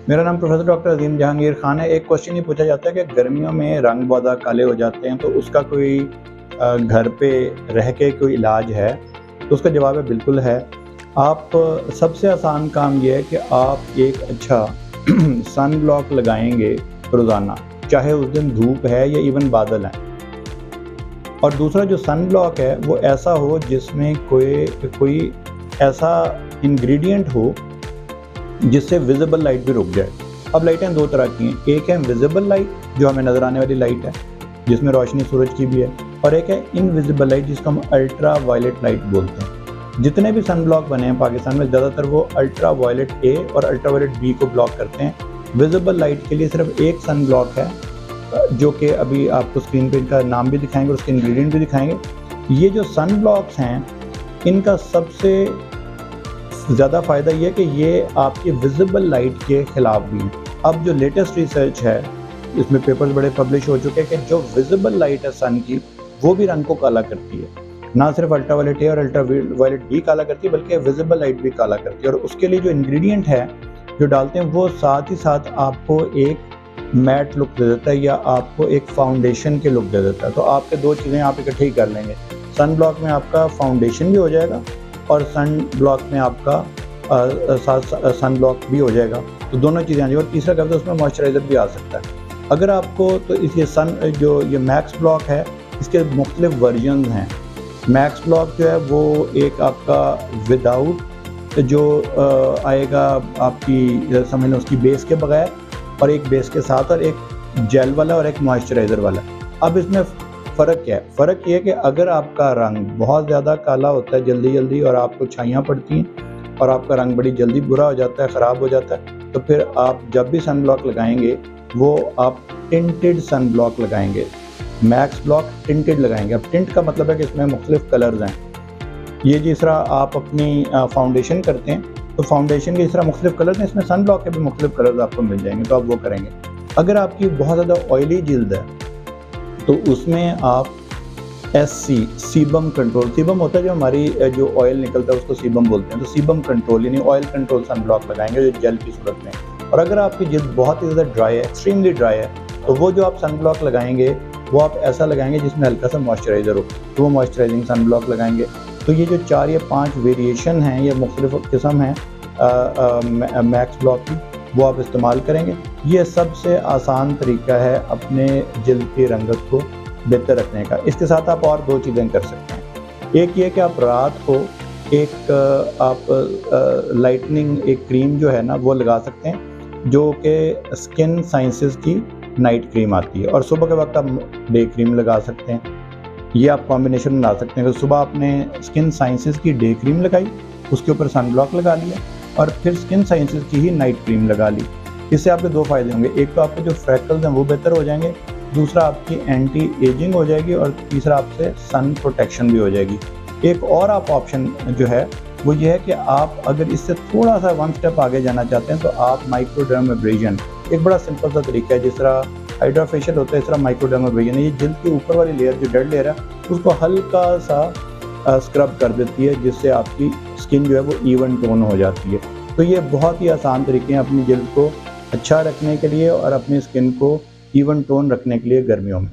मेरा नाम professor doctor अज़ीम जहांगीर खान है। एक क्वेश्चन ये पूछा जाता है कि गर्मियों में रंग बहुत ज़्यादा काले हो जाते हैं, तो उसका कोई घर पे रह के कोई इलाज है? तो उसका जवाब है बिल्कुल है। आप सबसे आसान काम ये है कि आप एक अच्छा सन ब्लॉक लगाएँगे रोज़ाना, चाहे उस दिन धूप है या इवन बादल हैं। और दूसरा जो सन ब्लॉक है वो ऐसा हो जिसमें कोई ऐसा इंग्रेडिएंट हो जिससे विजिबल लाइट भी रुक जाए। अब लाइटें दो तरह की हैं, एक है विजिबल लाइट जो हमें नज़र आने वाली लाइट है, जिसमें रोशनी सूरज की भी है, और एक है इनविजिबल लाइट जिसको हम अल्ट्रा वायलेट लाइट बोलते हैं। जितने भी सन ब्लॉक बने हैं पाकिस्तान में, ज़्यादातर वो अल्ट्रा वायलेट ए और अल्ट्रा वायलेट बी को ब्लॉक करते हैं। विजिबल लाइट के लिए सिर्फ एक सन ब्लॉक है, जो कि अभी आपको स्क्रीन पे इनका नाम भी दिखाएंगे और उसके इंग्रेडिएंट भी दिखाएंगे। ये जो सन ब्लॉक्स हैं, इनका सबसे ज़्यादा फ़ायदा ये है कि ये आपके विजिबल लाइट के ख़िलाफ़ भी हैं। अब जो लेटेस्ट रिसर्च है, इसमें पेपर्स बड़े पब्लिश हो चुके हैं कि जो विजिबल लाइट है सन की, वो भी रंग को काला करती है। ना सिर्फ अल्ट्रा वायलेट ए और अल्ट्रा वायलेट बी काला करती है, बल्कि विजिबल लाइट भी काला करती है। और उसके लिए जो इंग्रेडिएंट है जो डालते हैं, वो साथ ही साथ आपको एक मैट लुक दे देता है या आपको एक फाउंडेशन के लुक दे देता है। तो आपके दो चीज़ें आप इकट्ठे ही कर लेंगे। सन ब्लॉक में आपका फाउंडेशन भी हो जाएगा और सन ब्लॉक में आपका सन ब्लॉक भी हो जाएगा, तो दोनों चीज़ें आ जाएगी। और तीसरा क्या है, उसमें मॉइस्चराइज़र भी आ सकता है अगर आपको। तो इसलिए जो ये मैक्स ब्लॉक है, इसके मुख्तलिफ वर्जन हैं। मैक्स ब्लॉक जो है वो एक आपका विदाउट जो आएगा आपकी समझ लो उसकी बेस के बगैर, और एक बेस के साथ, और एक जेल वाला और एक मॉइस्चराइज़र वाला। अब इसमें फ़र्क क्या है? फ़र्क ये है कि अगर आपका रंग बहुत ज़्यादा काला होता है जल्दी और आपको छाइयाँ पड़ती हैं और आपका रंग बड़ी जल्दी बुरा हो जाता है, ख़राब हो जाता है, तो फिर आप जब भी सन ब्लॉक लगाएंगे वो आप टिंटेड सन ब्लॉक लगाएंगे। मैक्स ब्लॉक टिंटेड लगाएंगे। अब टिंट का मतलब है कि इसमें मुख्तलिफ कलर्स हैं। ये जिस तरह आप अपनी फाउंडेशन करते हैं, तो फाउंडेशन के इस तरह मुख्तलिफ कलर्स हैं, इसमें सन ब्लॉक के भी मुख्तलिफ कलर्स आपको मिल जाएंगे, तो आप वो करेंगे। अगर आपकी बहुत ज़्यादा ऑयली जिल्द है, तो उसमें आप सीबम कंट्रोल, सीबम होता है जो हमारी जो ऑयल निकलता है उसको सीबम बोलते हैं, तो सीबम कंट्रोल यानी ऑयल कंट्रोल सन ब्लॉक लगाएंगे जो जेल की सूरत में। और अगर आपकी जिल्द बहुत ही ज़्यादा ड्राई है, एक्सट्रीमली ड्राई है, तो वो जो आप सन ब्लॉक लगाएंगे वो आप ऐसा लगाएंगे जिसमें हल्का सा मॉइस्चराइज़र हो, तो वो मॉइस्चराइजिंग सन ब्लॉक लगाएंगे। तो ये जो 4 या 5 वेरिएशन हैं, ये मुख्तलिफ किस्म हैं मैक्स ब्लॉक की, वो आप इस्तेमाल करेंगे। ये सबसे आसान तरीका है अपने जिल्द की रंगत को बेहतर रखने का। इसके साथ आप और 2 चीज़ें कर सकते हैं। एक ये कि आप रात को आप लाइटनिंग एक क्रीम जो है ना वो लगा सकते हैं, जो कि स्किन साइंसेज़ की नाइट क्रीम आती है, और सुबह के वक्त आप डे क्रीम लगा सकते हैं। ये आप कॉम्बिनेशन बना सकते हैं कि सुबह आपने स्किन साइंसेज़ की डे क्रीम लगाई, उसके ऊपर सन ब्लॉक लगा लिया, और फिर स्किन साइंसेज़ की ही नाइट क्रीम लगा ली। इससे आपके 2 फ़ायदे होंगे, एक तो आपके जो फ्रैकल्स हैं वो बेहतर हो जाएंगे, दूसरा आपकी एंटी एजिंग हो जाएगी, और तीसरा आपसे सन प्रोटेक्शन भी हो जाएगी। एक और आप ऑप्शन जो है वो ये है कि आप अगर इससे थोड़ा सा 1 स्टेप आगे जाना चाहते हैं, तो आप माइक्रोडर्माब्रेशन, एक बड़ा सिंपल सा तरीका है, जिस तरह हाइड्रा फेशियल होता है इस तरह माइक्रोडर्माब्रेशन है। ये जिल्द के ऊपर वाली लेयर जो डेड लेयर है उसको हल्का सा स्क्रब कर देती है, जिससे आपकी स्किन जो है वो इवन टोन हो जाती है। तो ये बहुत ही आसान तरीके हैं अपनी जिल्द को अच्छा रखने के लिए और अपनी स्किन को इवन टोन रखने के लिए गर्मियों में।